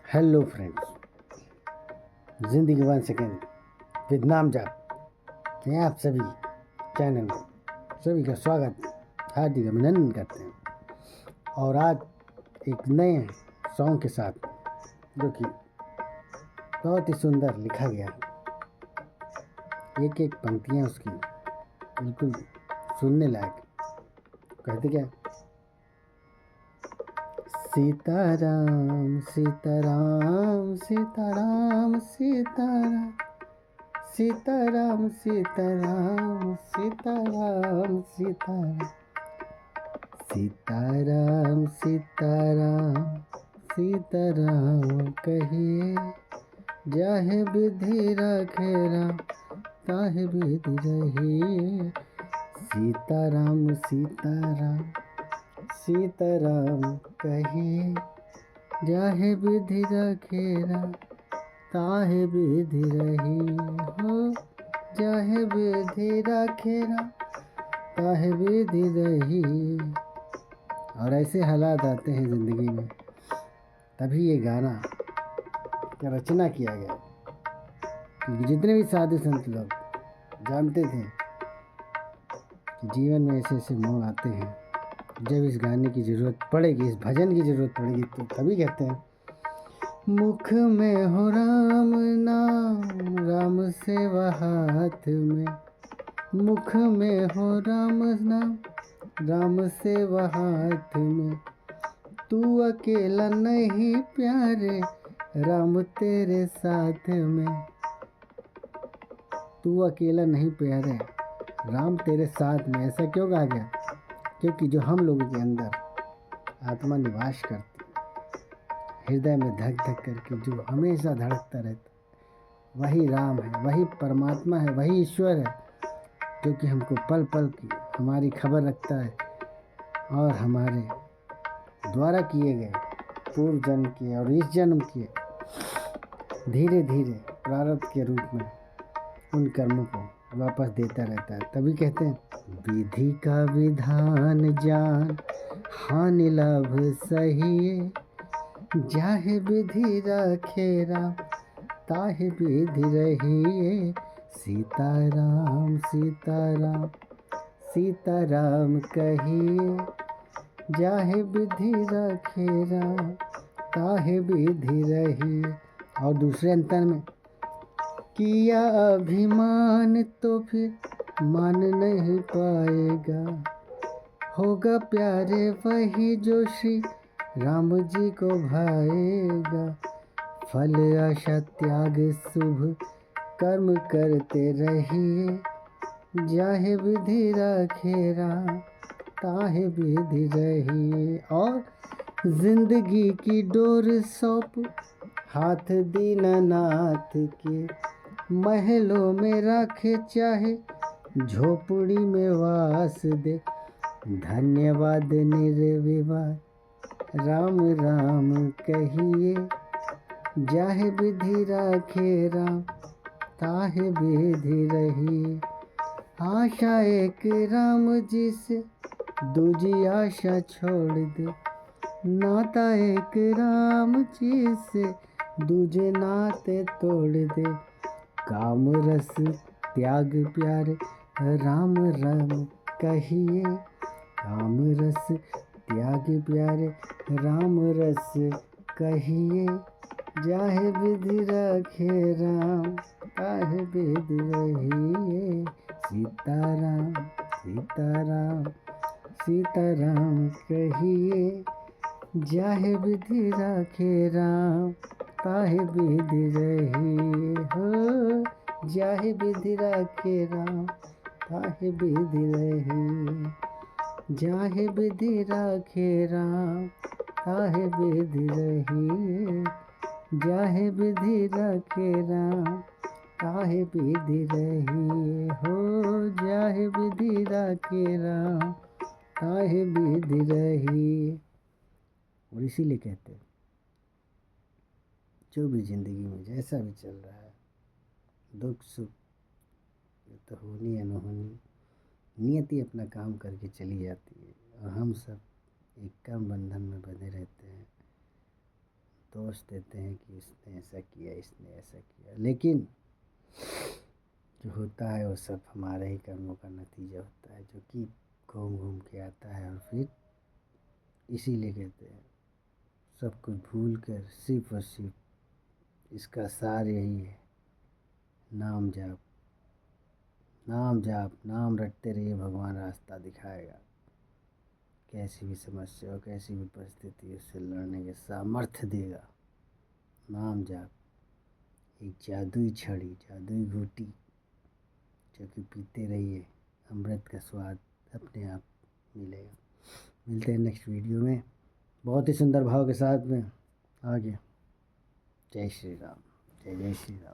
Hello friends, ज़िंदगी 1 second with नामजाप में आप सभी चैनल में सभी का स्वागत हार्दिक अभिनंदन करते हैं। और आज एक नए सॉन्ग के साथ जो कि बहुत ही सुंदर लिखा गया है। एक एक पंक्तियाँ उसकी बिल्कुल सुनने लायक। कहते क्या, सीताराम सीताराम सीताराम सीताराम सीताराम सीताराम सीताराम सीताराम सीताराम सीताराम सीताराम कहिए, जाहे विधि रखे राम ताहे विधि रहिए। सीताराम सीताराम सीताराम कहिए, जाहे विधि रखे राम ताहे विधि रही हो। जाहे विधि रखे राम ताहे विधि रही। और ऐसे हालात आते हैं ज़िंदगी में, तभी ये गाना का रचना किया गया। क्योंकि जितने भी साधु संत लोग जानते थे कि जीवन में ऐसे ऐसे मोड़ आते हैं, जब इस गाने की ज़रूरत पड़ेगी, इस भजन की ज़रूरत पड़ेगी, तो तभी कहते हैं, मुख में हो राम नाम राम सेवा हाथ में। मुख में हो राम नाम राम सेवा हाथ में। तू अकेला नहीं प्यारे राम तेरे साथ में। तू अकेला नहीं प्यारे राम तेरे साथ में। ऐसा क्यों कहा गया? क्योंकि जो हम लोगों के अंदर आत्मा निवास करती है, हृदय में धक धक करके जो हमेशा धड़कता रहता, वही राम है, वही परमात्मा है, वही ईश्वर है, जो कि हमको पल पल की हमारी खबर रखता है और हमारे द्वारा किए गए पूर्व जन्म के और इस जन्म के धीरे धीरे प्रारब्ध के रूप में उन कर्मों को वापस देता रहता है। तभी कहते हैं, विधि का विधान जान हानि लाभ सही। जाहे विधि रखे राम ताहे विधि रहिए। सीताराम सीताराम सीताराम कहिए, जाहे विधि रखे राम ताहे विधि रहिए। और दूसरे अंतर में, किया अभिमान तो फिर मान नहीं पाएगा। होगा प्यारे वही जो श्री राम जी को भाएगा। फल आशा त्याग शुभ कर्म करते रहिए। जाहे विधि रखे राम ताहे विधि रहिए। और जिंदगी की डोर सौंप हाथ दीनानाथ के। महलों में रखे चाहे झोपड़ी में वास दे। धन्यवाद निर्विवाद राम राम कहिए। जाहे विधि रखे राम ताहे विधि रहिए। आशा एक राम जी से दूजी आशा छोड़ दे। नाता एक राम जी से दूजे नाते तोड़ दे। काम रस त्याग प्यारे राम राम कहिए। काम रस त्याग प्यारे राम रस कहिए। जाहे विधि रखे राम ताहे विधि रहिए। सीताराम सीताराम सीताराम कहिए, जाहे विधि रखे राम ताहे विधि रहिए हो। जाहे विधि रखे राम ताहे विधि रहिए। जाहे विधि रखे राम ताहे विधि रहिए। जाहे विधि रखे राम ताहे विधि रहिए हो। जाहे विधि रखे राम ताहे विधि रहिए। और इसीलिए कहते हैं, जो भी ज़िंदगी में जैसा भी चल रहा है, दुख सुख तो होनी या न होनी, नियति अपना काम करके चली जाती है और हम सब एक काम बंधन में बंधे रहते हैं। तो दोष देते हैं कि इसने ऐसा किया, इसने ऐसा किया, लेकिन जो होता है वो सब हमारे ही कर्मों का नतीजा होता है, जो कि घूम घूम के आता है। और फिर इसीलिए कहते हैं सब कुछ भूल कर सिर्फ और सिर्फ इसका सार यही है, नाम जाप। नाम जाप, नाम रटते रहिए, भगवान रास्ता दिखाएगा। कैसी भी समस्या हो, कैसी भी परिस्थिति, उससे लड़ने के सामर्थ्य देगा। नाम जाप एक जादुई छड़ी, जादुई घूंटी, जो कि पीते रहिए, अमृत का स्वाद अपने आप मिलेगा। मिलते हैं नेक्स्ट वीडियो में बहुत ही सुंदर भाव के साथ में आगे। जय श्री राम, जय जय श्री राम।